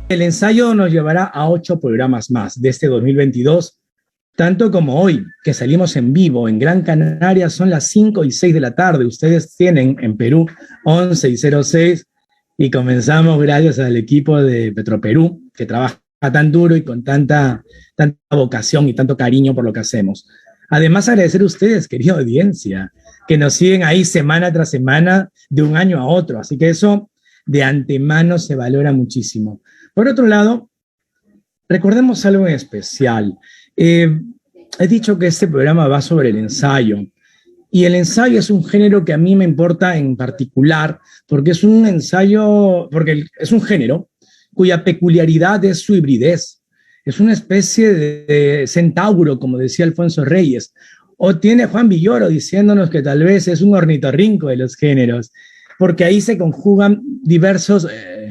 El ensayo nos llevará a 8 programas más de este 2022, tanto como hoy, que salimos en vivo en Gran Canaria, son las 5 y 6 de la tarde. Ustedes tienen en Perú 11 y 06 y comenzamos gracias al equipo de Petroperú, que trabaja tan duro y con tanta vocación y tanto cariño por lo que hacemos. Además, agradecer a ustedes, querida audiencia, que nos siguen ahí semana tras semana, de un año a otro. Así que eso de antemano se valora muchísimo. Por otro lado, recordemos algo en especial. He dicho que este programa va sobre el ensayo. Y el ensayo es un género que a mí me importa en particular, porque es un ensayo, porque es un género cuya peculiaridad es su hibridez. Es una especie de centauro, como decía Alfonso Reyes. O tiene Juan Villoro diciéndonos que tal vez es un ornitorrinco de los géneros, porque ahí se conjugan diversos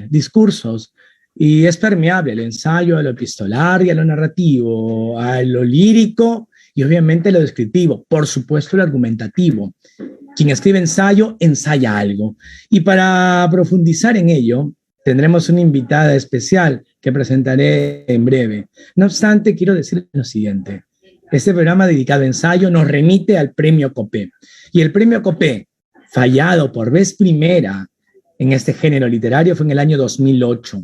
discursos y es permeable el ensayo a lo epistolar y a lo narrativo, a lo lírico y obviamente lo descriptivo, por supuesto lo argumentativo. Quien escribe ensayo, ensaya algo. Y para profundizar en ello, tendremos una invitada especial que presentaré en breve. No obstante, quiero decir lo siguiente. Este programa dedicado a ensayo nos remite al premio Copé. Y el premio Copé, fallado por vez primera en este género literario, fue en el año 2008.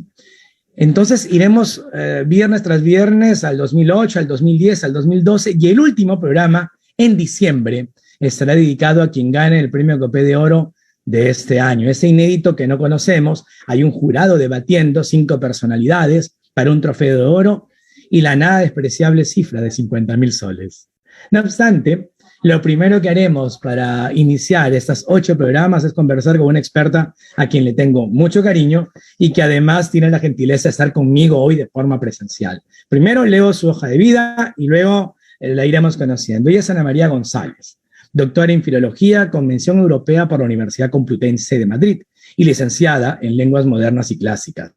Entonces iremos viernes tras viernes al 2008, al 2010, al 2012 y el último programa en diciembre estará dedicado a quien gane el premio Copé de Oro de este año. Ese inédito que no conocemos, hay un jurado debatiendo 5 personalidades para un trofeo de oro y la nada despreciable cifra de 50.000 soles. No obstante, lo primero que haremos para iniciar estos 8 programas es conversar con una experta a quien le tengo mucho cariño y que además tiene la gentileza de estar conmigo hoy de forma presencial. Primero leo su hoja de vida y luego la iremos conociendo. Ella es Ana María González, doctora en Filología con mención europea por la Universidad Complutense de Madrid y licenciada en Lenguas Modernas y Clásicas.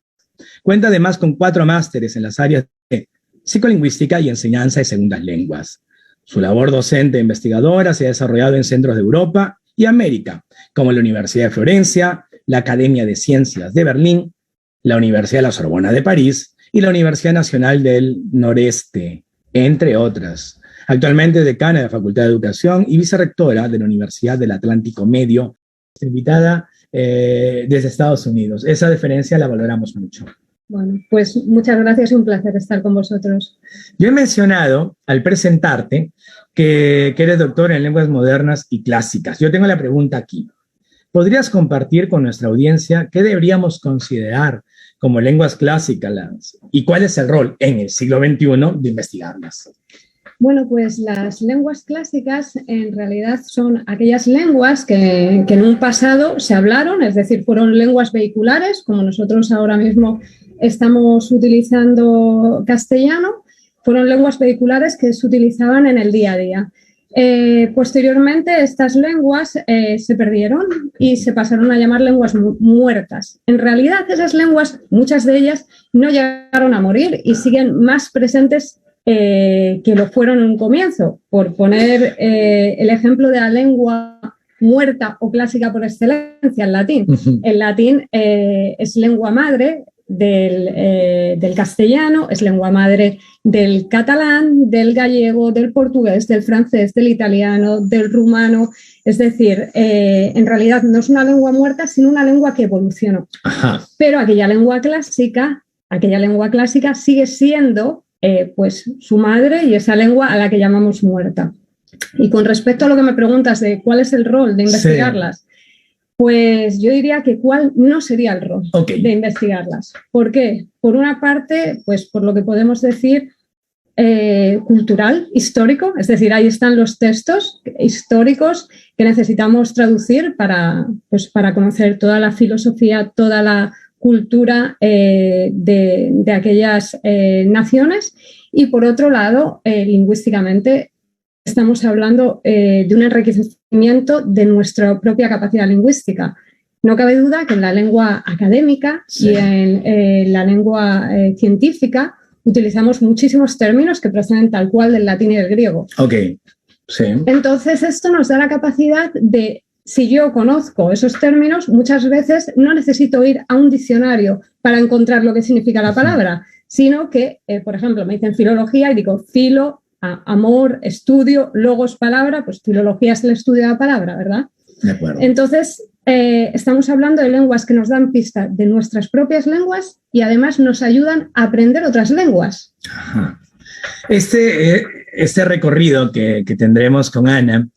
Cuenta además con 4 másteres en las áreas de psicolingüística y enseñanza de segundas lenguas. Su labor docente e investigadora se ha desarrollado en centros de Europa y América, como la Universidad de Florencia, la Academia de Ciencias de Berlín, la Universidad de la Sorbona de París y la Universidad Nacional del Noreste, entre otras. Actualmente es decana de la Facultad de Educación y vicerrectora de la Universidad del Atlántico Medio, invitada desde Estados Unidos. Esa diferencia la valoramos mucho. Bueno, pues muchas gracias y un placer estar con vosotros. Yo he mencionado al presentarte que eres doctor en lenguas modernas y clásicas. Yo tengo la pregunta aquí. ¿Podrías compartir con nuestra audiencia qué deberíamos considerar como lenguas clásicas y cuál es el rol en el siglo XXI de investigarlas? Bueno, pues las lenguas clásicas en realidad son aquellas lenguas que en un pasado se hablaron, es decir, fueron lenguas vehiculares, como nosotros ahora mismo estamos utilizando castellano, fueron lenguas vehiculares que se utilizaban en el día a día. Posteriormente, estas lenguas se perdieron y se pasaron a llamar lenguas muertas. En realidad, esas lenguas, muchas de ellas, no llegaron a morir y siguen más presentes que lo fueron en un comienzo. Por poner el ejemplo de la lengua muerta o clásica por excelencia, el latín. El latín es lengua madre del castellano, es lengua madre del catalán, del gallego, del portugués, del francés, del italiano, del rumano. Es decir, en realidad no es una lengua muerta, sino una lengua que evolucionó. Ajá. Pero aquella lengua clásica sigue siendo pues su madre y esa lengua a la que llamamos muerta. Y con respecto a lo que me preguntas de cuál es el rol de investigarlas, sí, pues yo diría que cuál no sería el rol de investigarlas. ¿Por qué? Por una parte, pues por lo que podemos decir cultural, histórico, es decir, ahí están los textos históricos que necesitamos traducir para conocer toda la filosofía, toda la cultura de aquellas naciones, y por otro lado, lingüísticamente, estamos hablando de un enriquecimiento de nuestra propia capacidad lingüística. No cabe duda que en la lengua académica, sí, y en la lengua científica utilizamos muchísimos términos que proceden tal cual del latín y del griego. Ok, sí. Entonces, esto nos da la capacidad de si yo conozco esos términos, muchas veces no necesito ir a un diccionario para encontrar lo que significa la palabra, sino que, por ejemplo, me dicen filología y digo filo, amor, estudio, logos, palabra, pues filología es el estudio de la palabra, ¿verdad? De acuerdo. Entonces, estamos hablando de lenguas que nos dan pistas de nuestras propias lenguas y además nos ayudan a aprender otras lenguas. Ajá. Este recorrido que tendremos con Ana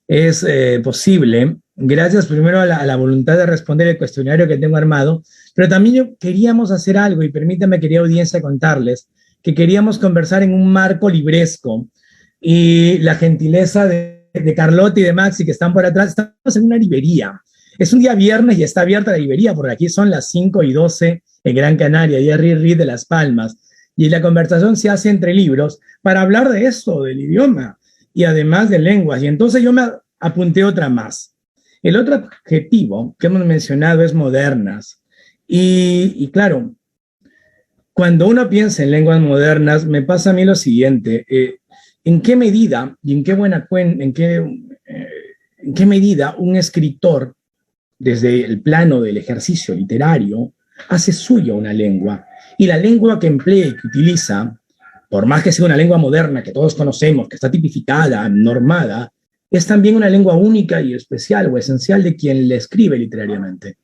es posible gracias primero a la voluntad de responder el cuestionario que tengo armado, pero también queríamos hacer algo, y permítanme, querida audiencia, contarles que queríamos conversar en un marco libresco, y la gentileza de Carlota y de Maxi, que están por atrás, estamos en una librería. Es un día viernes y está abierta la librería, porque aquí son las 5:12 en Gran Canaria, y es RIR de Las Palmas, y la conversación se hace entre libros para hablar de eso, del idioma, y además de lenguas. Y entonces yo me apunté otra más. El otro adjetivo que hemos mencionado es modernas. Y claro, cuando uno piensa en lenguas modernas, me pasa a mí lo siguiente. ¿En qué medida y en qué medida un escritor, desde el plano del ejercicio literario, hace suya una lengua? Y la lengua que emplea y que utiliza, por más que sea una lengua moderna que todos conocemos, que está tipificada, normada, es también una lengua única y especial o esencial de quien le escribe literariamente.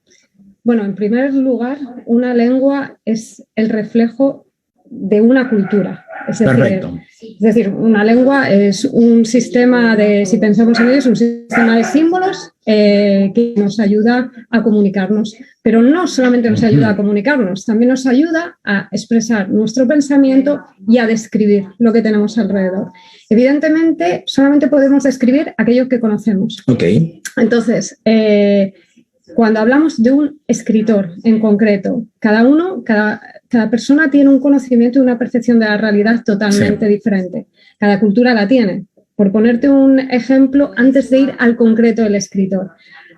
Bueno, en primer lugar, una lengua es el reflejo de una cultura. Perfecto. Es decir, una lengua es un sistema de, si pensamos en ello, es un sistema de símbolos que nos ayuda a comunicarnos. Pero no solamente nos ayuda a comunicarnos, también nos ayuda a expresar nuestro pensamiento y a describir lo que tenemos alrededor. Evidentemente, solamente podemos describir aquello que conocemos. Ok. Entonces, cuando hablamos de un escritor en concreto, cada persona tiene un conocimiento y una percepción de la realidad totalmente diferente. Cada cultura la tiene. Por ponerte un ejemplo, antes de ir al concreto del escritor.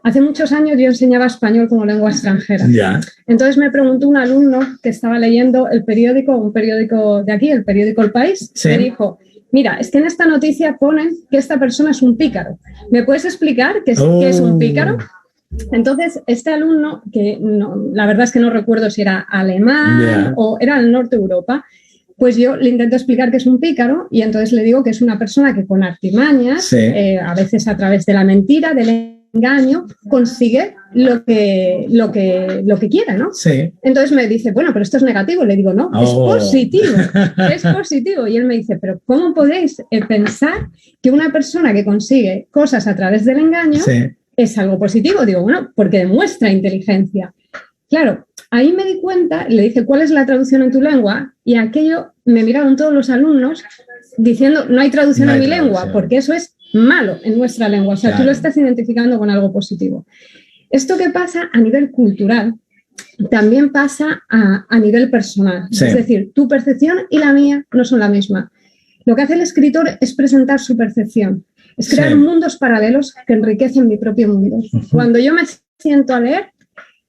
Hace muchos años yo enseñaba español como lengua extranjera. Ya. Entonces me preguntó un alumno que estaba leyendo un periódico de aquí, el periódico El País, me dijo: mira, es que en esta noticia ponen que esta persona es un pícaro. ¿Me puedes explicar qué es un pícaro? Entonces, este alumno, que no, la verdad es que no recuerdo si era alemán o era del norte de Europa, pues yo le intento explicar que es un pícaro y entonces le digo que es una persona que con artimañas, a veces a través de la mentira, del engaño, consigue lo que quiera, ¿no? Sí. Entonces me dice, bueno, pero esto es negativo. Le digo, no, es positivo, es positivo. Y él me dice, pero ¿cómo podéis pensar que una persona que consigue cosas a través del engaño es algo positivo? Digo, bueno, porque demuestra inteligencia. Claro, ahí me di cuenta, le dije, ¿cuál es la traducción en tu lengua? Y aquello me miraron todos los alumnos diciendo, no hay traducción en mi lengua, porque eso es malo en nuestra lengua. O sea, tú lo estás identificando con algo positivo. Esto que pasa a nivel cultural también pasa a nivel personal. Es decir, tu percepción y la mía no son la misma. Lo que hace el escritor es presentar su percepción. Es crear mundos paralelos que enriquecen mi propio mundo. Cuando yo me siento a leer,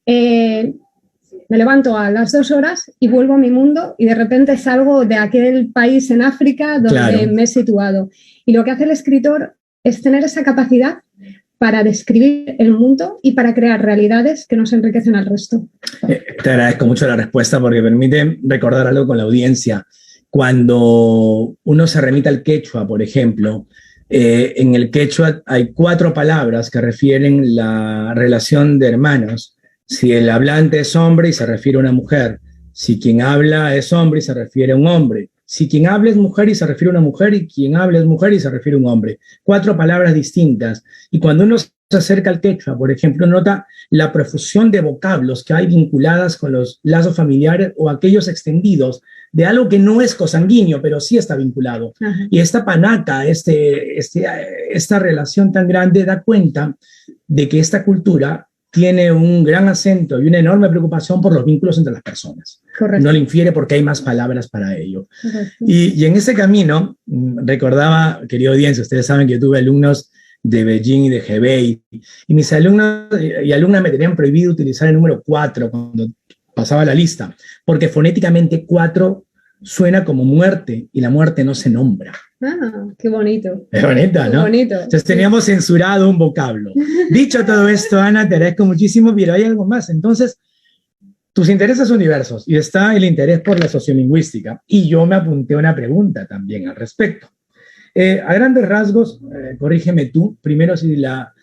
me levanto a las 2 horas y vuelvo a mi mundo y de repente salgo de aquel país en África donde me he situado. Y lo que hace el escritor es tener esa capacidad para describir el mundo y para crear realidades que nos enriquecen al resto. Te agradezco mucho la respuesta porque permite recordar algo con la audiencia. Cuando uno se remite al quechua, por ejemplo, en el quechua hay 4 palabras que refieren la relación de hermanos. Si el hablante es hombre y se refiere a una mujer, si quien habla es hombre y se refiere a un hombre, si quien habla es mujer y se refiere a una mujer, y quien habla es mujer y se refiere a un hombre. 4 palabras distintas. Y cuando uno se acerca al quechua, por ejemplo, nota la profusión de vocablos que hay vinculadas con los lazos familiares o aquellos extendidos de algo que no es cosanguíneo, pero sí está vinculado. Y esta panaca, esta relación tan grande da cuenta de que esta cultura tiene un gran acento y una enorme preocupación por los vínculos entre las personas. Correcto. No le infiere porque hay más palabras para ello. Y en ese camino, recordaba, querida audiencia, ustedes saben que yo tuve alumnos de Beijing y de Hebei, y mis alumnos y alumnas me tenían prohibido utilizar el número 4 cuando pasaba la lista, porque fonéticamente 4 suena como muerte, y la muerte no se nombra. Ah, qué bonito. Es bonita, Qué ¿no? bonito. Entonces teníamos censurado un vocablo. Dicho todo esto, Ana, te agradezco muchísimo, pero hay algo más. Entonces, tus intereses son diversos y está el interés por la sociolingüística. Y yo me apunté una pregunta también al respecto. A grandes rasgos, corrígeme tú, primero si la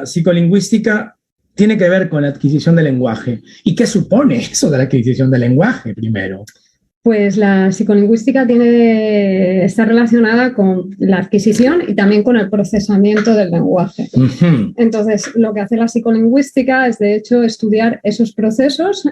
psicolingüística tiene que ver con la adquisición del lenguaje. ¿Y qué supone eso de la adquisición del lenguaje primero? Pues la psicolingüística está relacionada con la adquisición y también con el procesamiento del lenguaje. Entonces, lo que hace la psicolingüística es, de hecho, estudiar esos procesos,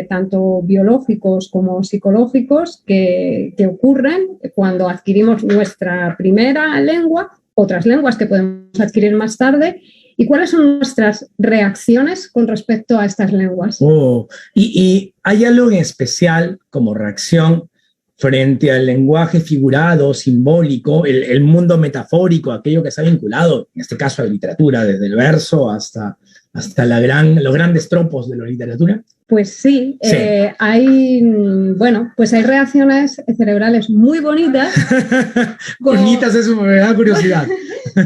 tanto biológicos como psicológicos, que ocurren cuando adquirimos nuestra primera lengua, otras lenguas que podemos adquirir más tarde, y cuáles son nuestras reacciones con respecto a estas lenguas. ¿Y hay algo en especial como reacción frente al lenguaje figurado, simbólico, el mundo metafórico, aquello que se ha vinculado, en este caso a la literatura, desde el verso hasta los grandes tropos de la literatura? Pues sí, sí. Hay reacciones cerebrales muy bonitas. Bonitas, eso me da curiosidad.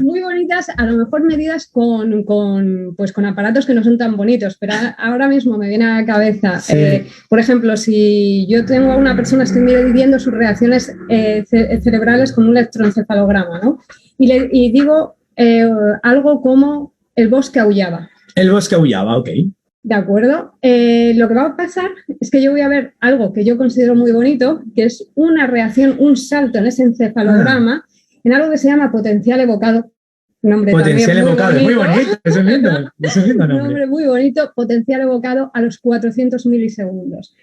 Muy bonitas, a lo mejor medidas con aparatos que no son tan bonitos, pero ahora mismo me viene a la cabeza, sí. Por ejemplo, si yo tengo a una persona, estoy midiendo sus reacciones cerebrales con un electroencefalograma, ¿no? Y digo algo como el bosque aullaba. El bosque aullaba, ok. ¿De acuerdo? Lo que va a pasar es que yo voy a ver algo que yo considero muy bonito, que es una reacción, un salto en ese encefalograma, en algo que se llama potencial evocado. Nombre potencial evocado, muy bonito. Es un lindo nombre. Nombre muy bonito, potencial evocado a los 400 milisegundos.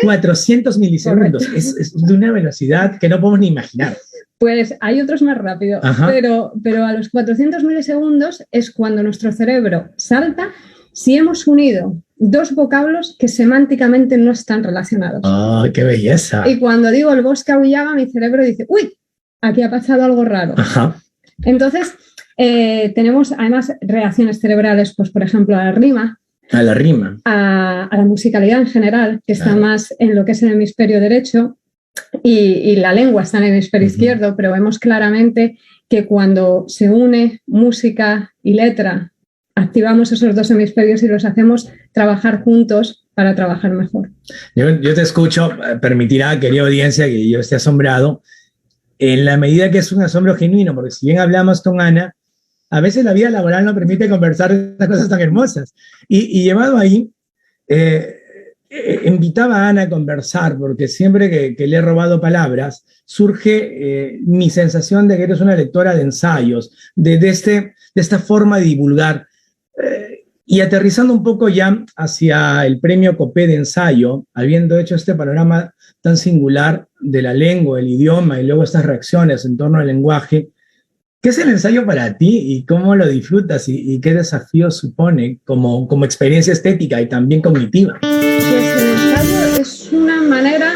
400 milisegundos, es de una velocidad que no podemos ni imaginar. Pues hay otros más rápido, pero a los 400 milisegundos es cuando nuestro cerebro salta si hemos unido dos vocablos que semánticamente no están relacionados. ¡Oh, qué belleza! Y cuando digo el bosque aullaba, mi cerebro dice, ¡uy! Aquí ha pasado algo raro. Ajá. Entonces, tenemos además reacciones cerebrales, pues por ejemplo, a la rima. A la rima. A la musicalidad en general, que está más en lo que es el hemisferio derecho, y la lengua está en el hemisferio izquierdo, pero vemos claramente que cuando se une música y letra, activamos esos dos hemisferios y los hacemos trabajar juntos para trabajar mejor. Yo te escucho, permitirá, querida audiencia, que yo esté asombrado, en la medida que es un asombro genuino, porque si bien hablamos con Ana, a veces la vida laboral no permite conversar de estas cosas tan hermosas. Y llevado ahí, invitaba a Ana a conversar, porque siempre que le he robado palabras, surge mi sensación de que eres una lectora de ensayos, de esta forma de divulgar. Y aterrizando un poco ya hacia el premio Copé de ensayo, habiendo hecho este panorama tan singular de la lengua, el idioma y luego estas reacciones en torno al lenguaje, ¿qué es el ensayo para ti y cómo lo disfrutas y qué desafío supone como experiencia estética y también cognitiva? Pues el ensayo es una manera,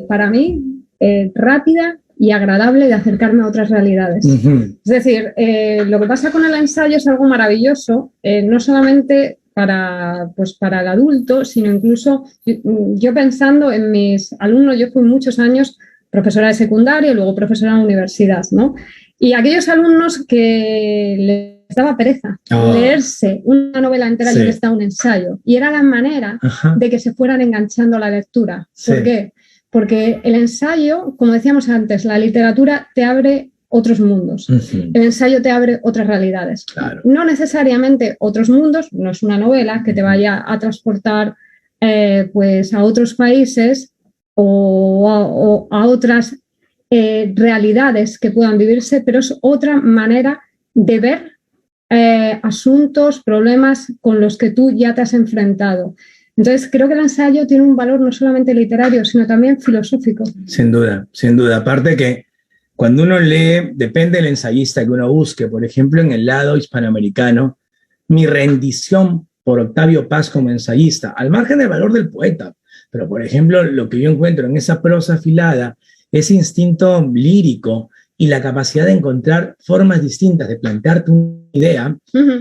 para mí, rápida y agradable de acercarme a otras realidades. Es decir, lo que pasa con el ensayo es algo maravilloso, no solamente para el adulto, sino incluso yo pensando en mis alumnos. Yo fui muchos años profesora de secundaria y luego profesora en la universidad, ¿no? Y aquellos alumnos que les daba pereza leerse una novela entera y les daba un ensayo. Y era la manera de que se fueran enganchando a la lectura. ¿Por qué? Porque el ensayo, como decíamos antes, la literatura te abre otros mundos. El ensayo te abre otras realidades. Claro. No necesariamente otros mundos, no es una novela que te vaya a transportar pues a otros países o a otras realidades que puedan vivirse, pero es otra manera de ver asuntos, problemas con los que tú ya te has enfrentado. Entonces, creo que el ensayo tiene un valor no solamente literario, sino también filosófico. Sin duda, sin duda. Aparte que cuando uno lee, depende del ensayista que uno busque. Por ejemplo, en el lado hispanoamericano, mi rendición por Octavio Paz como ensayista, al margen del valor del poeta. Pero, por ejemplo, lo que yo encuentro en esa prosa afilada, ese instinto lírico y la capacidad de encontrar formas distintas de plantearte una idea,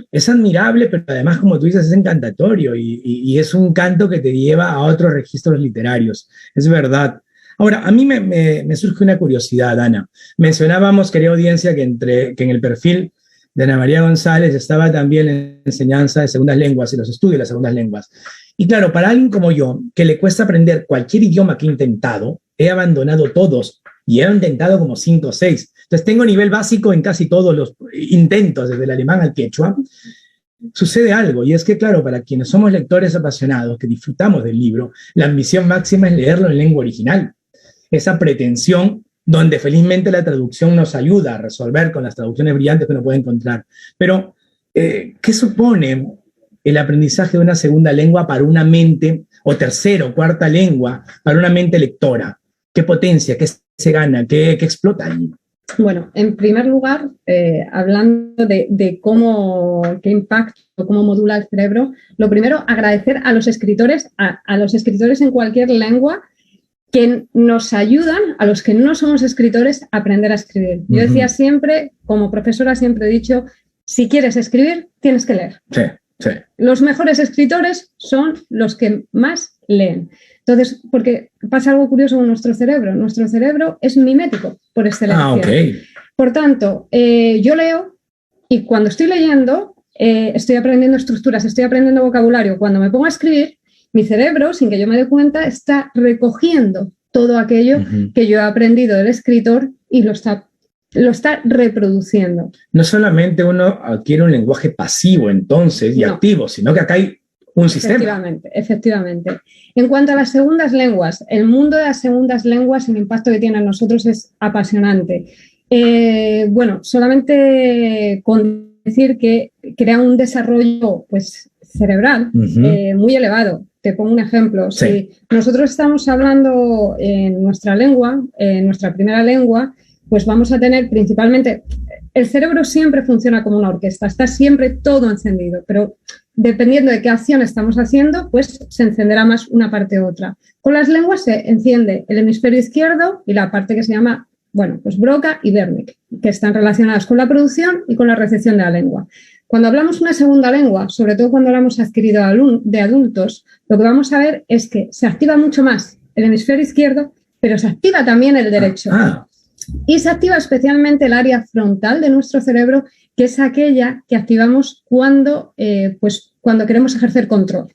es admirable, pero además, como tú dices, es encantatorio y es un canto que te lleva a otros registros literarios. Es verdad. Ahora, a mí me surge una curiosidad, Ana. Mencionábamos, querida audiencia, que en el perfil de Ana María González estaba también la enseñanza de segundas lenguas y los estudios de las segundas lenguas. Y claro, para alguien como yo, que le cuesta aprender cualquier idioma que he intentado, he abandonado todos y he intentado como 5 o 6. Entonces tengo nivel básico en casi todos los intentos, desde el alemán al quechua. Sucede algo, y es que, claro, para quienes somos lectores apasionados, que disfrutamos del libro, la ambición máxima es leerlo en lengua original. Esa pretensión donde felizmente la traducción nos ayuda a resolver con las traducciones brillantes que uno puede encontrar. Pero, ¿qué supone el aprendizaje de una segunda lengua para una mente, o tercera o cuarta lengua, para una mente lectora? ¿Qué potencia, qué se gana, qué explota allí? Bueno, en primer lugar, hablando de qué impacto, cómo modula el cerebro, lo primero, agradecer a los escritores, a los escritores en cualquier lengua, que nos ayudan, a los que no somos escritores, a aprender a escribir. Yo decía siempre, como profesora siempre he dicho, si quieres escribir, tienes que leer. Sí, sí. Los mejores escritores son los que más leen. Entonces, porque pasa algo curioso con nuestro cerebro. Nuestro cerebro es mimético por excelencia. Okay. Por tanto, yo leo y cuando estoy leyendo, estoy aprendiendo estructuras, estoy aprendiendo vocabulario. Cuando me pongo a escribir, mi cerebro, sin que yo me dé cuenta, está recogiendo todo aquello que yo he aprendido del escritor y lo está reproduciendo. No solamente uno adquiere un lenguaje pasivo entonces y activo, sino que acá hay un sistema. Efectivamente. En cuanto a las segundas lenguas, el mundo de las segundas lenguas, el impacto que tiene en nosotros es apasionante. Bueno, solamente con decir que crea un desarrollo pues, cerebral muy elevado. Te pongo un ejemplo. Sí. Si nosotros estamos hablando en nuestra lengua, en nuestra primera lengua, pues vamos a tener principalmente... El cerebro siempre funciona como una orquesta, está siempre todo encendido, pero dependiendo de qué acción estamos haciendo, pues se encenderá más una parte u otra. Con las lenguas se enciende el hemisferio izquierdo y la parte que se llama, bueno, pues Broca y Wernicke, que están relacionadas con la producción y con la recepción de la lengua. Cuando hablamos una segunda lengua, sobre todo cuando la hemos adquirido de adultos, lo que vamos a ver es que se activa mucho más el hemisferio izquierdo, pero se activa también el derecho. Y se activa especialmente el área frontal de nuestro cerebro, que es aquella que activamos cuando queremos ejercer control.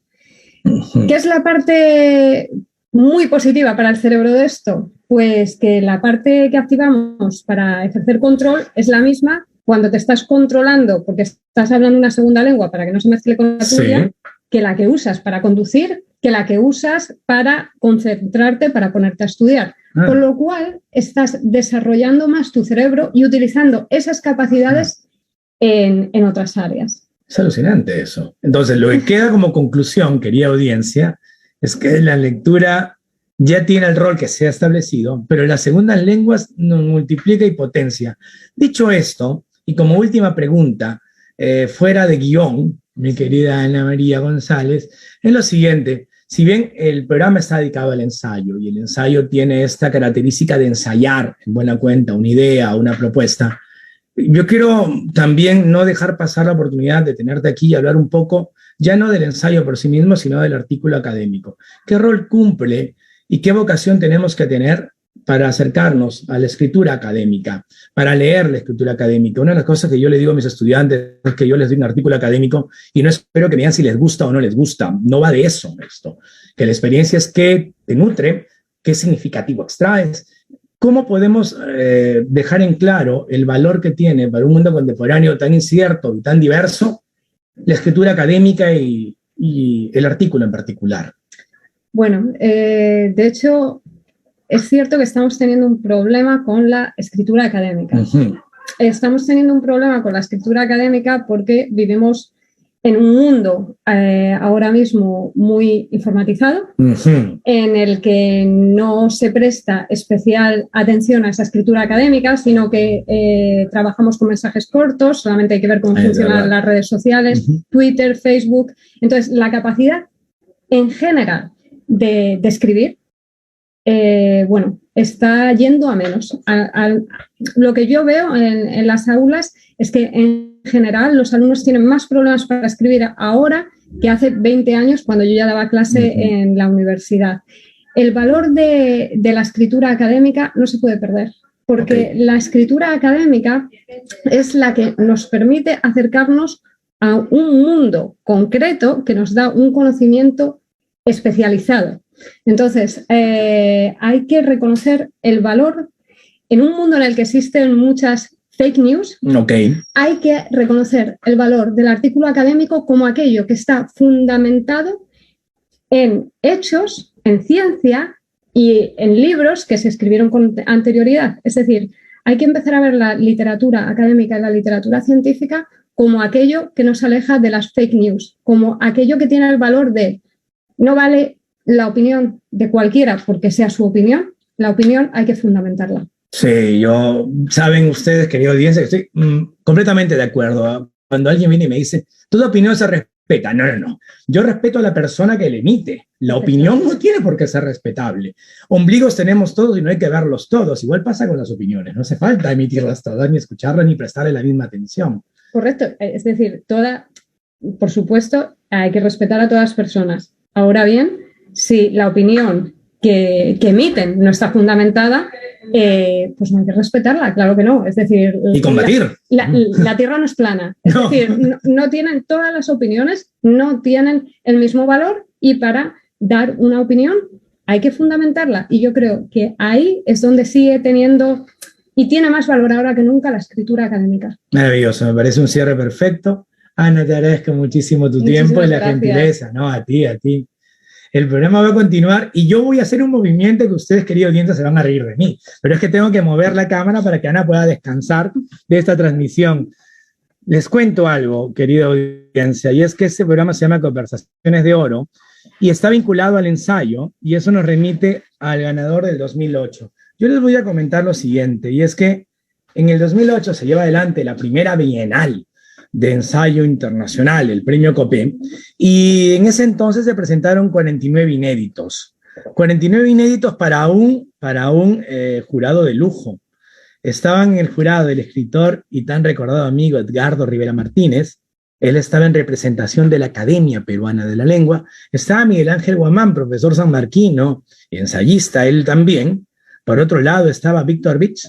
¿Qué es la parte muy positiva para el cerebro de esto? Pues que la parte que activamos para ejercer control es la misma cuando te estás controlando, porque estás hablando una segunda lengua para que no se mezcle con la tuya, que la que usas para conducir, que la que usas para concentrarte, para ponerte a estudiar. Con lo cual, estás desarrollando más tu cerebro y utilizando esas capacidades en otras áreas. Es alucinante eso. Entonces, lo que queda como conclusión, querida audiencia, es que la lectura ya tiene el rol que se ha establecido, pero las segundas lenguas nos multiplica y potencia. Dicho esto, y como última pregunta, fuera de guión, mi querida Ana María González, es lo siguiente. Si bien el programa está dedicado al ensayo y el ensayo tiene esta característica de ensayar en buena cuenta una idea, una propuesta, yo quiero también no dejar pasar la oportunidad de tenerte aquí y hablar un poco, ya no del ensayo por sí mismo, sino del artículo académico. ¿Qué rol cumple y qué vocación tenemos que tener para acercarnos a la escritura académica, para leer la escritura académica? Una de las cosas que yo le digo a mis estudiantes es que yo les doy un artículo académico y no espero que me digan si les gusta o no les gusta. No va de eso esto. Que la experiencia es qué te nutre, qué significativo extraes. ¿Cómo podemos dejar en claro el valor que tiene para un mundo contemporáneo tan incierto y tan diverso la escritura académica y el artículo en particular? Bueno, de hecho... Es cierto que estamos teniendo un problema con la escritura académica. Estamos teniendo un problema con la escritura académica porque vivimos en un mundo ahora mismo muy informatizado, en el que no se presta especial atención a esa escritura académica, sino que trabajamos con mensajes cortos, solamente hay que ver cómo funcionan las redes sociales, Twitter, Facebook. Entonces, la capacidad en general de escribir, está yendo a menos. Lo que yo veo en las aulas es que en general los alumnos tienen más problemas para escribir ahora que hace 20 años cuando yo ya daba clase en la universidad. el valor de la escritura académica no se puede perder, porque la escritura académica es la que nos permite acercarnos a un mundo concreto que nos da un conocimiento especializado. Entonces, hay que reconocer el valor en un mundo en el que existen muchas fake news. Hay que reconocer el valor del artículo académico como aquello que está fundamentado en hechos, en ciencia y en libros que se escribieron con anterioridad. Es decir, hay que empezar a ver la literatura académica y la literatura científica como aquello que nos aleja de las fake news, como aquello que tiene el valor de no vale la opinión de cualquiera porque sea su opinión, la opinión hay que fundamentarla. Sí, saben ustedes, querida audiencia, que estoy completamente de acuerdo. Cuando alguien viene y me dice, toda opinión se respeta. No. Yo respeto a la persona que le emite. La opinión no tiene por qué ser respetable. Ombligos tenemos todos y no hay que verlos todos. Igual pasa con las opiniones. No hace falta emitirlas todas, ni escucharlas, ni prestarle la misma atención. Correcto. Es decir, por supuesto, hay que respetar a todas las personas. Ahora bien, si la opinión que emiten no está fundamentada, pues no hay que respetarla, claro que no. Es decir, y combatir. La Tierra no es plana. Es decir, no tienen todas las opiniones, no tienen el mismo valor y para dar una opinión hay que fundamentarla. Y yo creo que ahí es donde sigue teniendo y tiene más valor ahora que nunca la escritura académica. Maravilloso, me parece un cierre perfecto. Ana, te agradezco muchísimo tu tiempo y la gentileza. No, a ti. El programa va a continuar y yo voy a hacer un movimiento que ustedes, queridos oyentes, se van a reír de mí. Pero es que tengo que mover la cámara para que Ana pueda descansar de esta transmisión. Les cuento algo, querida audiencia, y es que este programa se llama Conversaciones de Oro y está vinculado al ensayo, y eso nos remite al ganador del 2008. Yo les voy a comentar lo siguiente, y es que en el 2008 se lleva adelante la primera Bienal de Ensayo Internacional, el premio COPE, y en ese entonces se presentaron 49 inéditos. 49 inéditos para un jurado de lujo. Estaban en el jurado el escritor y tan recordado amigo Edgardo Rivera Martínez. Él estaba en representación de la Academia Peruana de la Lengua. Estaba Miguel Ángel Guamán, profesor sanmarquino, ensayista él también. Por otro lado estaba Víctor Vich,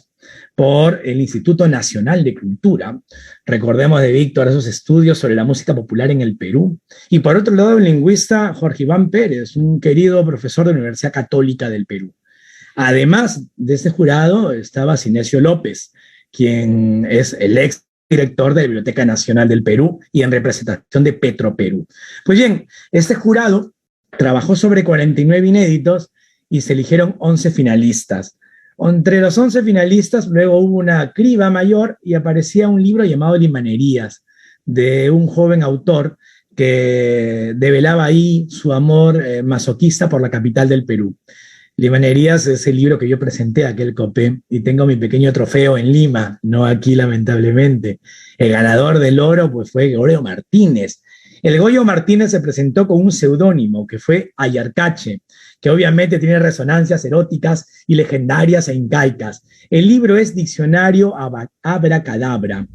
por el Instituto Nacional de Cultura. Recordemos de Víctor esos estudios sobre la música popular en el Perú. Y por otro lado, el lingüista Jorge Iván Pérez, un querido profesor de la Universidad Católica del Perú. Además de este jurado estaba Sinesio López, quien es el ex director de la Biblioteca Nacional del Perú y en representación de Petroperú. Pues bien, este jurado trabajó sobre 49 inéditos y se eligieron 11 finalistas. Entre los 11 finalistas luego hubo una criba mayor y aparecía un libro llamado Limanerías, de un joven autor que develaba ahí su amor masoquista por la capital del Perú. Limanerías es el libro que yo presenté a aquel COPE y tengo mi pequeño trofeo en Lima, no aquí lamentablemente. El ganador del oro pues fue Goyo Martínez. El Goyo Martínez se presentó con un seudónimo que fue Ayarcache, que obviamente tiene resonancias eróticas y legendarias e incaicas. El libro es Diccionario Abracadabra.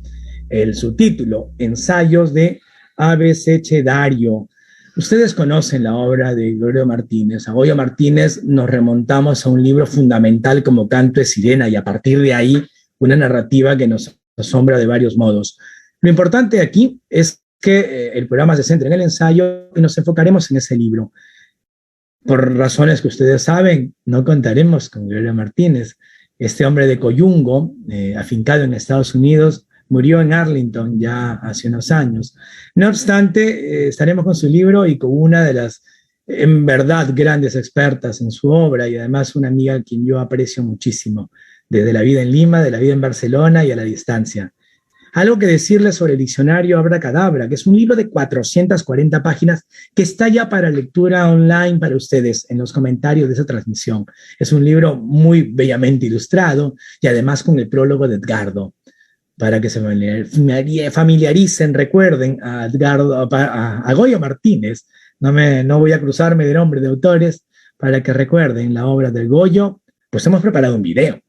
El subtítulo, Ensayos de Abecedario. Ustedes conocen la obra de Goyo Martínez. A Goyo Martínez nos remontamos a un libro fundamental como Canto de Sirena y a partir de ahí una narrativa que nos asombra de varios modos. Lo importante aquí es que el programa se centra en el ensayo y nos enfocaremos en ese libro. Por razones que ustedes saben, no contaremos con Goyo Martínez. Este hombre de Coyungo, afincado en Estados Unidos, murió en Arlington ya hace unos años. No obstante, estaremos con su libro y con una de las, en verdad, grandes expertas en su obra y además una amiga a quien yo aprecio muchísimo, desde la vida en Lima, de la vida en Barcelona y a la distancia. Algo que decirles sobre el diccionario Abracadabra, que es un libro de 440 páginas que está ya para lectura online para ustedes en los comentarios de esa transmisión. Es un libro muy bellamente ilustrado y además con el prólogo de Edgardo. Para que se familiaricen, recuerden a Edgardo, a Goyo Martínez. No voy a cruzarme de nombre de autores para que recuerden la obra del Goyo. Pues hemos preparado un video.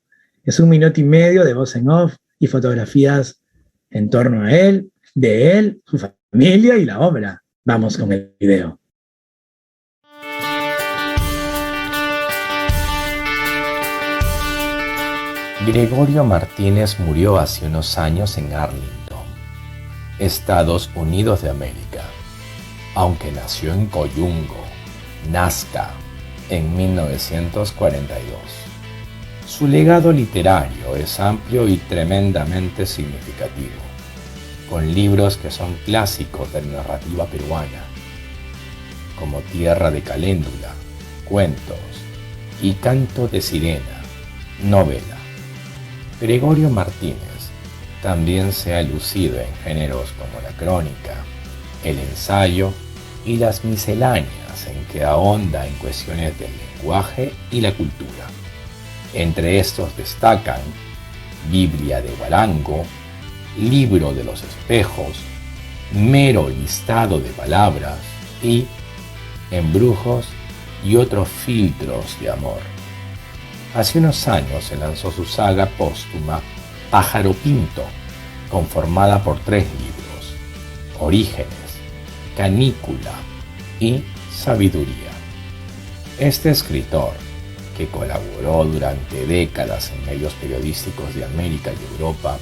Es 1 minuto y medio de voz en off y fotografías en torno a él, de él, su familia y la obra. Vamos con el video. Gregorio Martínez murió hace unos años en Arlington, Estados Unidos de América, aunque nació en Coyungo, Nazca, en 1942. Su legado literario es amplio y tremendamente significativo, con libros que son clásicos de la narrativa peruana, como Tierra de Caléndula, Cuentos y Canto de Sirena, novela. Gregorio Martínez también se ha lucido en géneros como la crónica, el ensayo y las misceláneas, en que ahonda en cuestiones del lenguaje y la cultura. Entre estos destacan Biblia de Guarango, Libro de los Espejos, Mero listado de palabras y Embrujos y otros filtros de amor. Hace unos años se lanzó su saga póstuma Pájaro Pinto, conformada por 3 libros: Orígenes, Canícula y Sabiduría. Este escritor, que colaboró durante décadas en medios periodísticos de América y Europa,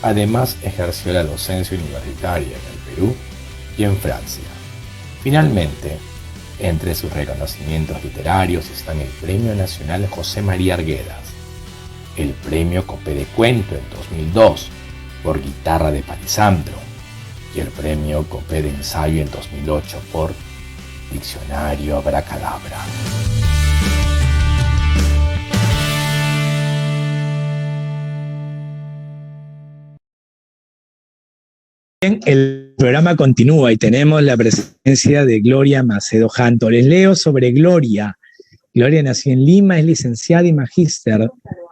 además ejerció la docencia universitaria en el Perú y en Francia. Finalmente, entre sus reconocimientos literarios están el Premio Nacional José María Arguedas, el Premio Copé de Cuento en 2002 por Guitarra de Palisandro y el Premio Copé de Ensayo en 2008 por Diccionario Abracadabra. El programa continúa y tenemos la presencia de Gloria Macedo Janto. Les leo sobre Gloria. Gloria nació en Lima, es licenciada y magíster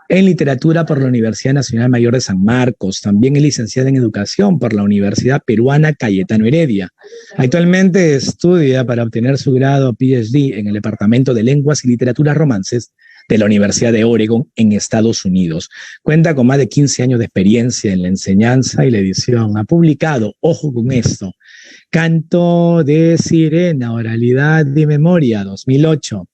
en literatura por la Universidad Nacional Mayor de San Marcos. También es licenciada en educación por la Universidad Peruana Cayetano Heredia. Actualmente estudia para obtener su grado PhD en el Departamento de Lenguas y Literaturas Romances de la Universidad de Oregon en Estados Unidos. Cuenta con más de 15 años de experiencia en la enseñanza y la edición. Ha publicado, ojo con esto, Canto de Sirena, Oralidad y Memoria, 2008,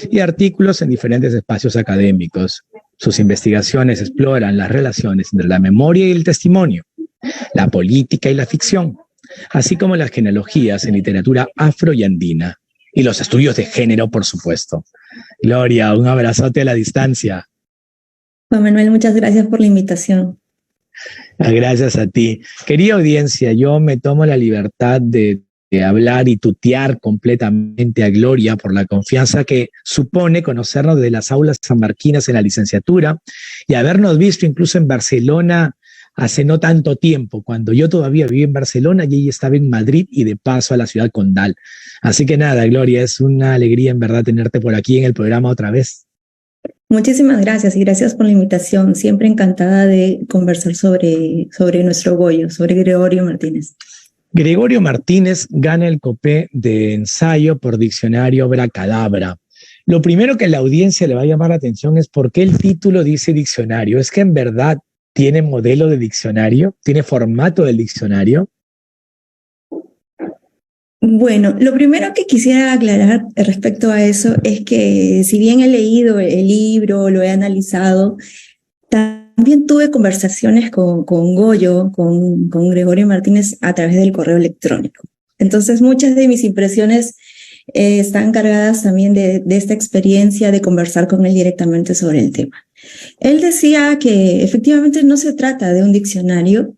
y artículos en diferentes espacios académicos. Sus investigaciones exploran las relaciones entre la memoria y el testimonio, la política y la ficción, así como las genealogías en literatura afro y andina, y los estudios de género, por supuesto. Gloria, un abrazote a la distancia. Juan Manuel, muchas gracias por la invitación. Gracias a ti. Querida audiencia, yo me tomo la libertad de hablar y tutear completamente a Gloria por la confianza que supone conocernos desde las aulas sanmarquinas en la licenciatura y habernos visto incluso en Barcelona hace no tanto tiempo, cuando yo todavía vivía en Barcelona y ella estaba en Madrid y de paso a la ciudad condal. Así que nada, Gloria, es una alegría en verdad tenerte por aquí en el programa otra vez. Muchísimas gracias y gracias por la invitación. Siempre encantada de conversar sobre nuestro Goyo, sobre Gregorio Martínez. Gregorio Martínez gana el Copé de ensayo por Diccionario Abracadabra. Lo primero que a la audiencia le va a llamar la atención es por qué el título dice diccionario. ¿Es que en verdad tiene modelo de diccionario? ¿Tiene formato del diccionario? Bueno, lo primero que quisiera aclarar respecto a eso es que si bien he leído el libro, lo he analizado, también tuve conversaciones con Goyo, con Gregorio Martínez a través del correo electrónico. Entonces muchas de mis impresiones están cargadas también de esta experiencia de conversar con él directamente sobre el tema. Él decía que efectivamente no se trata de un diccionario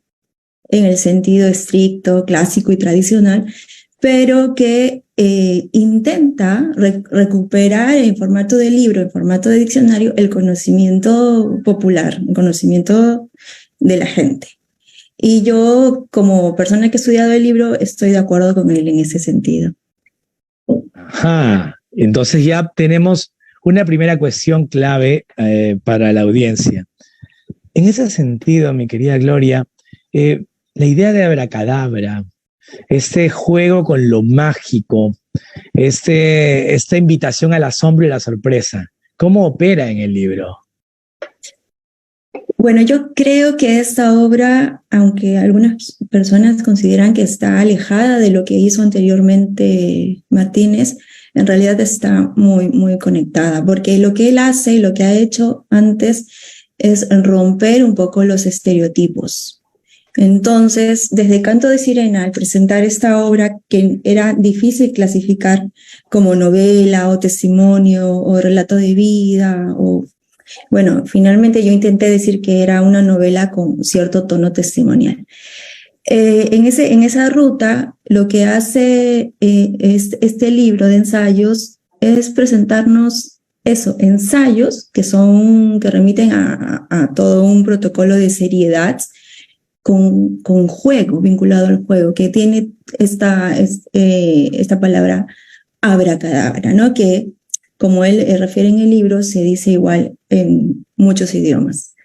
en el sentido estricto, clásico y tradicional, pero que intenta recuperar en formato de libro, en formato de diccionario, el conocimiento popular, el conocimiento de la gente. Y yo, como persona que ha estudiado el libro, estoy de acuerdo con él en ese sentido. Ajá, entonces ya tenemos una primera cuestión clave para la audiencia. En ese sentido, mi querida Gloria, la idea de abracadabra, este juego con lo mágico, esta invitación al asombro y la sorpresa, ¿cómo opera en el libro? Bueno, yo creo que esta obra, aunque algunas personas consideran que está alejada de lo que hizo anteriormente Martínez, en realidad está muy, muy conectada, porque lo que él hace y lo que ha hecho antes es romper un poco los estereotipos. Entonces, desde Canto de Sirena, al presentar esta obra que era difícil clasificar como novela o testimonio o relato de vida, o bueno, finalmente yo intenté decir que era una novela con cierto tono testimonial. En esa ruta, lo que hace este libro de ensayos es presentarnos eso, ensayos que remiten a todo un protocolo de seriedad, con juego, vinculado al juego, que tiene esta palabra abracadabra, ¿no? Que, como él refiere en el libro, se dice igual en muchos idiomas.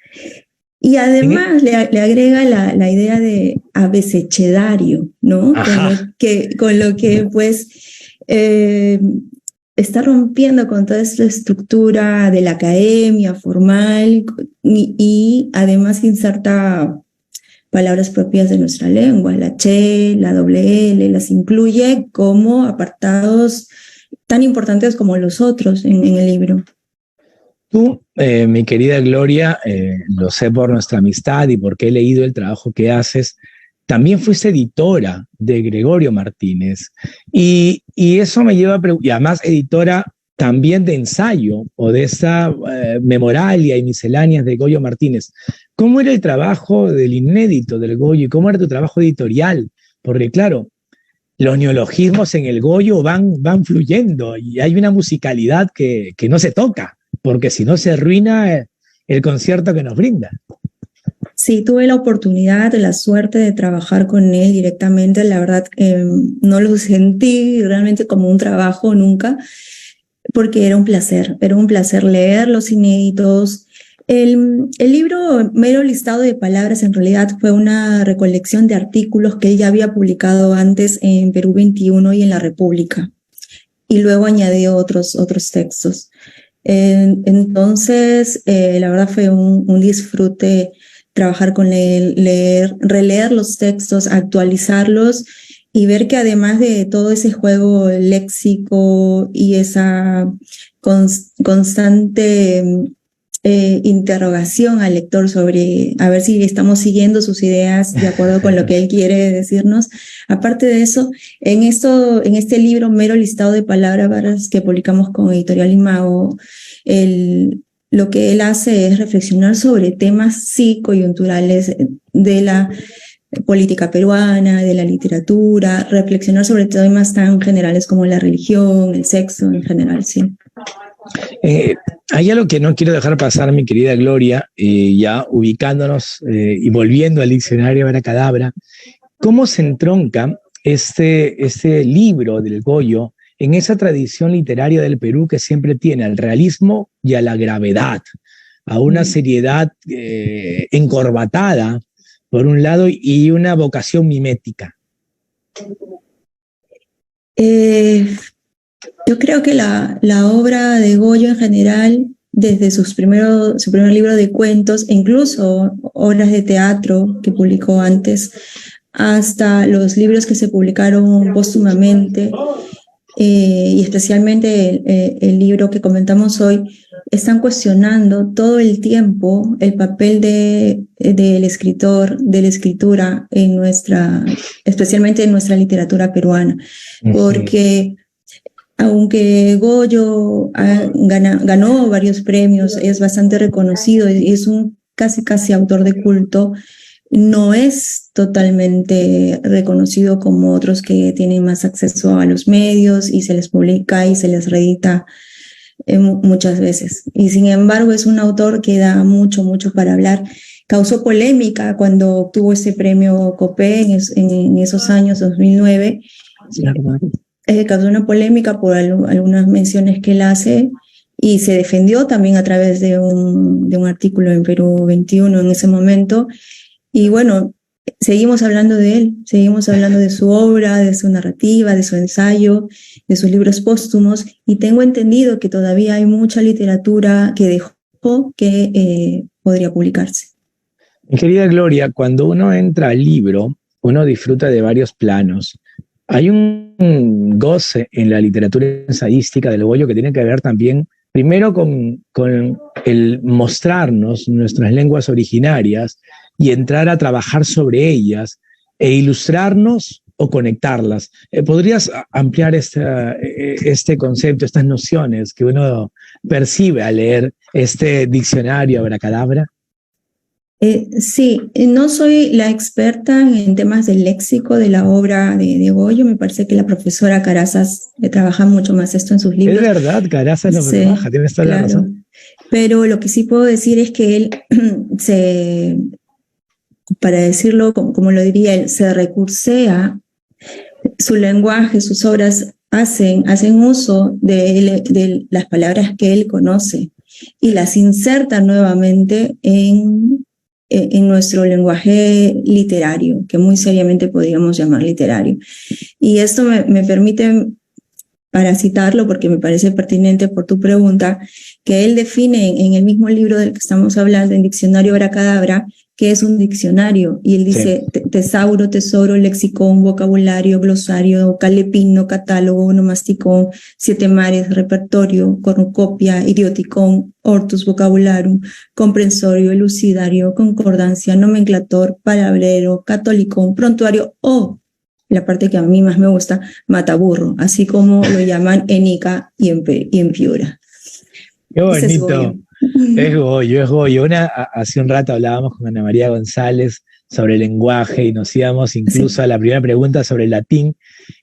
Y además le agrega la idea de abecedario, ¿no? Con lo que pues está rompiendo con toda esta estructura de la academia formal y además inserta palabras propias de nuestra lengua, la che, la doble L, las incluye como apartados tan importantes como los otros en el libro. Tú, mi querida Gloria, lo sé por nuestra amistad y porque he leído el trabajo que haces, también fuiste editora de Gregorio Martínez y eso me lleva y además editora también de ensayo o de esa memoralia y misceláneas de Goyo Martínez. ¿Cómo era el trabajo del inédito del Goyo y cómo era tu trabajo editorial? Porque claro, los neologismos en el Goyo van fluyendo y hay una musicalidad que no se toca, porque si no se arruina el concierto que nos brinda. Sí, tuve la oportunidad, la suerte de trabajar con él directamente. La verdad, no lo sentí realmente como un trabajo nunca, porque era un placer leer los inéditos. El libro, mero listado de palabras, en realidad fue una recolección de artículos que él ya había publicado antes en Perú 21 y en La República, y luego añadió otros textos. Entonces, la verdad fue un disfrute trabajar con él, releer los textos, actualizarlos y ver que además de todo ese juego léxico y esa constante interrogación al lector sobre a ver si estamos siguiendo sus ideas de acuerdo con lo que él quiere decirnos. Aparte de eso, en este libro, mero listado de palabras que publicamos con Editorial Imago, lo que él hace es reflexionar sobre temas sí coyunturales de la política peruana, de la literatura, reflexionar sobre temas tan generales como la religión, el sexo en general, sí. Hay algo que no quiero dejar pasar, mi querida Gloria, ya ubicándonos y volviendo al diccionario Abracadabra. ¿Cómo se entronca este libro del Goyo en esa tradición literaria del Perú que siempre tiene al realismo y a la gravedad, a una seriedad encorbatada, por un lado, y una vocación mimética? Yo creo que la obra de Goyo en general, desde su primer libro de cuentos, e incluso obras de teatro que publicó antes, hasta los libros que se publicaron póstumamente, y especialmente el libro que comentamos hoy, están cuestionando todo el tiempo el papel del escritor, de la escritura especialmente en nuestra literatura peruana. Porque aunque Goyo ganó varios premios, es bastante reconocido y es un casi autor de culto, no es totalmente reconocido como otros que tienen más acceso a los medios y se les publica y se les reedita muchas veces. Y sin embargo es un autor que da mucho para hablar. Causó polémica cuando obtuvo ese premio Copé en esos años, 2009. Causó una polémica por algunas menciones que él hace y se defendió también a través de un artículo en Perú 21 en ese momento. Y bueno, seguimos hablando de él, seguimos hablando de su obra, de su narrativa, de su ensayo, de sus libros póstumos, y tengo entendido que todavía hay mucha literatura que dejó que podría publicarse. Mi querida Gloria, cuando uno entra al libro, uno disfruta de varios planos. Hay un goce en la literatura ensayística del Goyo que tiene que ver también Primero con el mostrarnos nuestras lenguas originarias y entrar a trabajar sobre ellas e ilustrarnos o conectarlas. ¿Podrías ampliar este concepto, estas nociones que uno percibe al leer este diccionario Abracadabra? Sí, no soy la experta en temas del léxico de la obra de Goyo. Me parece que la profesora Carazas trabaja mucho más esto en sus libros. Es verdad, Carazas lo trabaja, tienes toda la razón. Pero lo que sí puedo decir es que él para decirlo como lo diría él, se recursea su lenguaje, sus obras hacen uso de las palabras que él conoce y las inserta nuevamente en nuestro lenguaje literario, que muy seriamente podríamos llamar literario. Y esto me permite, para citarlo, porque me parece pertinente por tu pregunta, que él define en el mismo libro del que estamos hablando, en Diccionario Abracadabra, que es un diccionario, y él dice tesauro, tesoro, lexicón, vocabulario, glosario, calepino, catálogo, onomasticón, siete mares, repertorio, cornucopia, idioticón, hortus vocabularum, comprensorio, elucidario, concordancia, nomenclator, palabrero, catolicón, prontuario o, la parte que a mí más me gusta, mataburro, así como lo llaman en Ica y en Piura. Qué bonito. Es Goyo. Hace un rato hablábamos con Ana María González sobre el lenguaje y nos íbamos incluso a la primera pregunta sobre el latín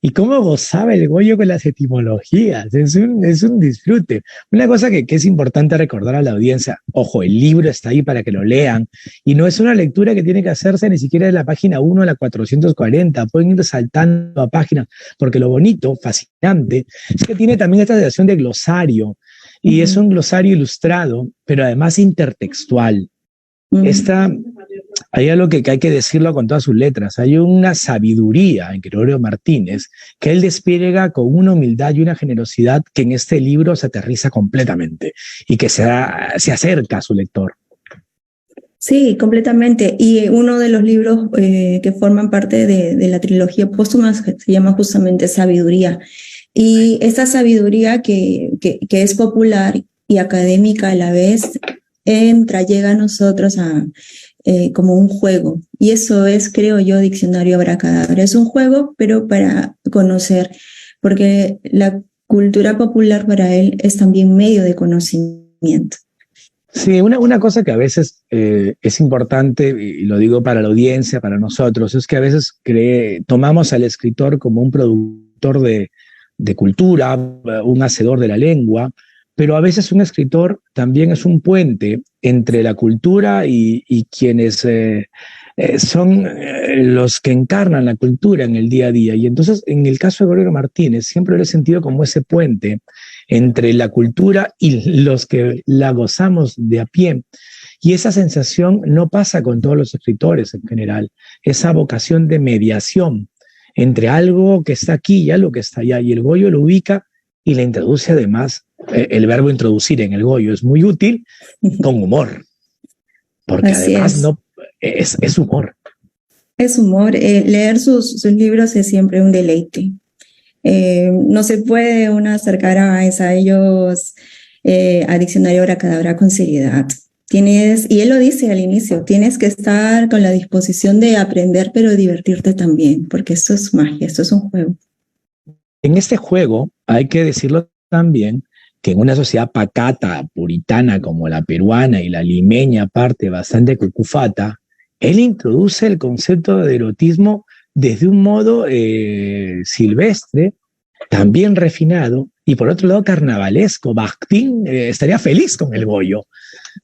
y cómo gozaba el Goyo con las etimologías. Es un disfrute. Una cosa que es importante recordar a la audiencia, ojo, el libro está ahí para que lo lean y no es una lectura que tiene que hacerse ni siquiera de la página 1 a la 440, pueden ir saltando a páginas, porque lo bonito, fascinante, es que tiene también esta sensación de glosario. Y es un glosario ilustrado, pero además intertextual. Hay algo que hay que decirlo con todas sus letras. Hay una sabiduría en Gregorio Martínez que él despliega con una humildad y una generosidad que en este libro se aterriza completamente y que se acerca a su lector. Sí, completamente. Y uno de los libros que forman parte de la trilogía póstuma se llama justamente Sabiduría. Y esta sabiduría que es popular y académica a la vez, llega a nosotros como un juego. Y eso es, creo yo, Diccionario Abracadabra. Es un juego, pero para conocer, porque la cultura popular para él es también medio de conocimiento. Sí, una cosa que a veces es importante, y lo digo para la audiencia, para nosotros, es que a veces tomamos al escritor como un productor de cultura, un hacedor de la lengua, pero a veces un escritor también es un puente entre la cultura y quienes son los que encarnan la cultura en el día a día. Y entonces, en el caso de Gregorio Martínez, siempre lo he sentido como ese puente entre la cultura y los que la gozamos de a pie. Y esa sensación no pasa con todos los escritores en general, esa vocación de mediación entre algo que está aquí y algo que está allá. Y el Goyo lo ubica y le introduce además, el verbo introducir en el Goyo es muy útil, con humor. Porque así además es humor. Es humor. Leer sus libros es siempre un deleite. No se puede uno acercar a ellos, a Diccionario Abracadabra con seriedad. Y él lo dice al inicio, tienes que estar con la disposición de aprender, pero divertirte también, porque esto es magia, esto es un juego. En este juego, hay que decirlo también, que en una sociedad pacata, puritana como la peruana y la limeña, aparte bastante cucufata, él introduce el concepto de erotismo desde un modo silvestre, también refinado, y por otro lado carnavalesco. Bakhtin estaría feliz con el Goyo,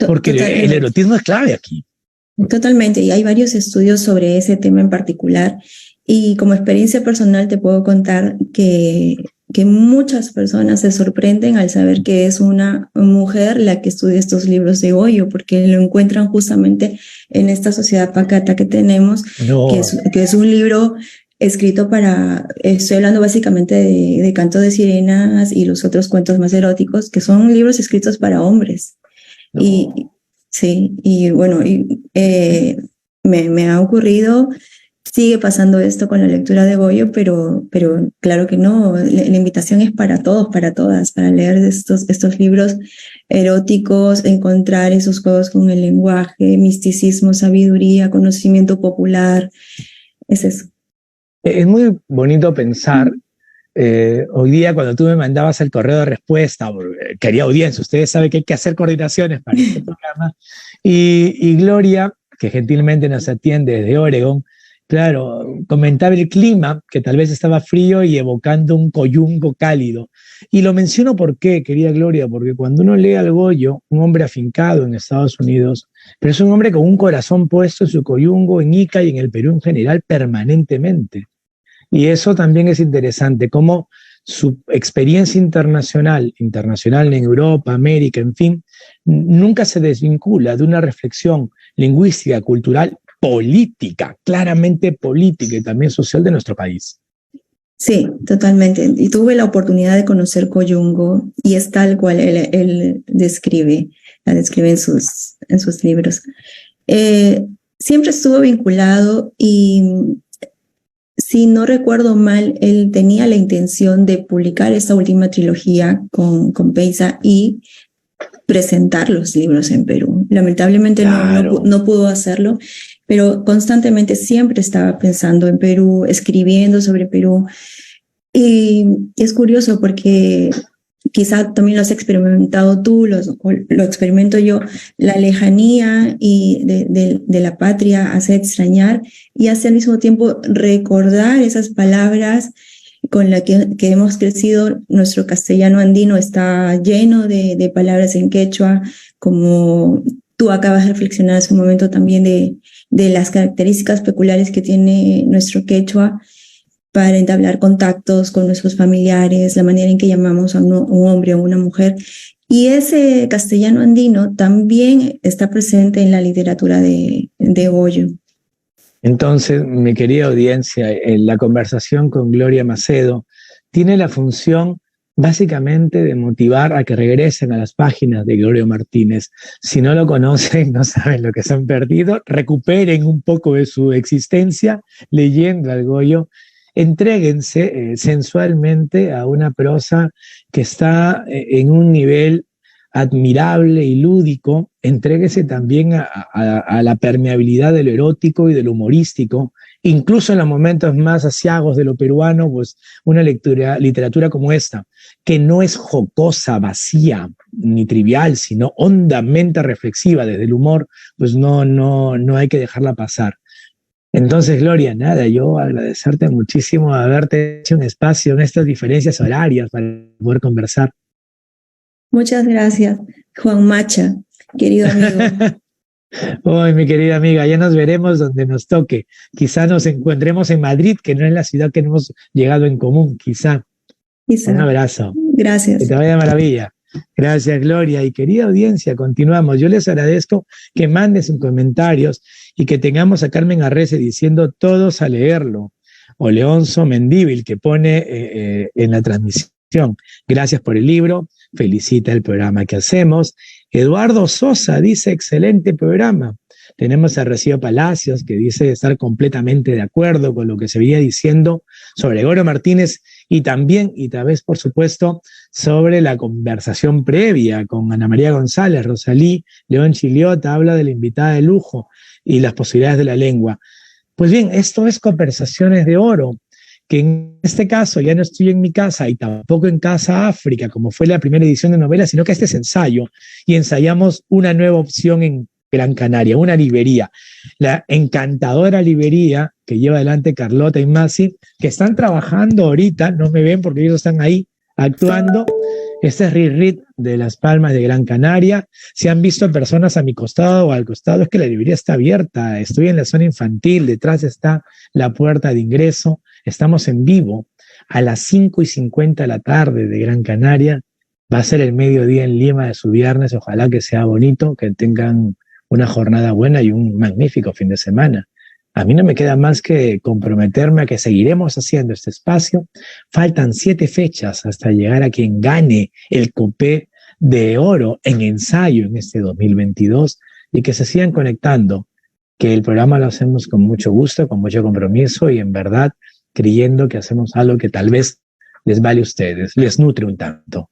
porque el erotismo es clave aquí. Totalmente, y hay varios estudios sobre ese tema en particular, y como experiencia personal te puedo contar que muchas personas se sorprenden al saber que es una mujer la que estudia estos libros de Goyo, porque lo encuentran justamente en esta sociedad pacata que tenemos, que es un libro escrito estoy hablando básicamente de Canto de Sirenas y los otros cuentos más eróticos, que son libros escritos para hombres. Y bueno, me ha ocurrido sigue pasando esto con la lectura de Goyo, pero claro que no, la invitación es para todos, para todas, para leer estos libros eróticos, encontrar esos juegos con el lenguaje, misticismo, sabiduría, conocimiento popular, es eso. Es muy bonito pensar, hoy día cuando tú me mandabas el correo de respuesta, quería audiencia, ustedes saben que hay que hacer coordinaciones para este programa, y Gloria, que gentilmente nos atiende desde Oregon, claro, comentaba el clima, que tal vez estaba frío y evocando un coyungo cálido. Y lo menciono ¿por qué, querida Gloria? Porque cuando uno lee al Goyo, un hombre afincado en Estados Unidos, pero es un hombre con un corazón puesto en su coyungo, en Ica y en el Perú en general permanentemente. Y eso también es interesante, cómo su experiencia internacional en Europa, América, en fin, nunca se desvincula de una reflexión lingüística, cultural, política, claramente política y también social de nuestro país. Sí, totalmente. Y tuve la oportunidad de conocer Coyungo y es tal cual él describe, la describe en sus libros. Siempre estuvo vinculado y, si no recuerdo mal, él tenía la intención de publicar esta última trilogía con Peysa y presentar los libros en Perú. Lamentablemente claro. no pudo hacerlo, pero constantemente siempre estaba pensando en Perú, escribiendo sobre Perú. Y es curioso porque quizá también lo has experimentado tú, lo experimento yo, la lejanía y de la patria hace extrañar y hace al mismo tiempo recordar esas palabras con las que hemos crecido. Nuestro castellano andino está lleno de palabras en quechua, como tú acabas de reflexionar hace un momento también de las características peculiares que tiene nuestro quechua para entablar contactos con nuestros familiares, la manera en que llamamos a un hombre o una mujer. Y ese castellano andino también está presente en la literatura de Goyo. Entonces, mi querida audiencia, la conversación con Gloria Macedo tiene la función básicamente de motivar a que regresen a las páginas de Gloria Martínez. Si no lo conocen, no saben lo que se han perdido, recuperen un poco de su existencia leyendo al Goyo. Entréguense sensualmente a una prosa que está en un nivel admirable y lúdico. Entréguese también a la permeabilidad de lo erótico y de lo humorístico, incluso en los momentos más aciagos de lo peruano, pues una literatura como esta, que no es jocosa, vacía, ni trivial, sino hondamente reflexiva desde el humor, pues no hay que dejarla pasar. Entonces, Gloria, nada, yo agradecerte muchísimo haberte hecho un espacio en estas diferencias horarias para poder conversar. Muchas gracias, Juan Macha, querido amigo. Ay, mi querida amiga, ya nos veremos donde nos toque. Quizá nos encontremos en Madrid, que no es la ciudad que hemos llegado en común, quizá. Un abrazo. Gracias. Que te vaya de maravilla. Gracias, Gloria. Y querida audiencia, continuamos. Yo les agradezco que manden sus comentarios y que tengamos a Carmen Arrece diciendo todos a leerlo. O Leonzo Mendíbil, que pone en la transmisión. Gracias por el libro. Felicita el programa que hacemos. Eduardo Sosa dice, excelente programa. Tenemos a Rocío Palacios, que dice estar completamente de acuerdo con lo que se venía diciendo sobre Goyo Martínez y también, y tal vez por supuesto, sobre la conversación previa con Ana María González. Rosalí León Chiliota habla de la invitada de lujo y las posibilidades de la lengua. Pues bien, esto es Conversaciones de Oro, que en este caso ya no estoy en mi casa y tampoco en Casa África, como fue la primera edición de novela, sino que este es ensayo, y ensayamos una nueva opción en Gran Canaria, una librería, la encantadora librería que lleva adelante Carlota y Masi, que están trabajando ahorita, no me ven porque ellos están ahí actuando. Este es Rirrit de Las Palmas de Gran Canaria. Si han visto personas a mi costado o al costado, es que la librería está abierta. Estoy en la zona infantil, detrás está la puerta de ingreso. Estamos en vivo a las 5:50 de la tarde de Gran Canaria. Va a ser el mediodía en Lima de su viernes. Ojalá que sea bonito, que tengan una jornada buena y un magnífico fin de semana. A mí no me queda más que comprometerme a que seguiremos haciendo este espacio. Faltan 7 fechas hasta llegar a quien gane el Copé de Oro en ensayo en este 2022 y que se sigan conectando, que el programa lo hacemos con mucho gusto, con mucho compromiso y en verdad creyendo que hacemos algo que tal vez les vale a ustedes, les nutre un tanto.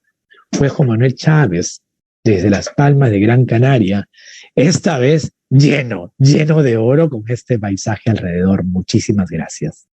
Fue Juan Manuel Chávez, desde Las Palmas de Gran Canaria, esta vez lleno de oro con este paisaje alrededor. Muchísimas gracias.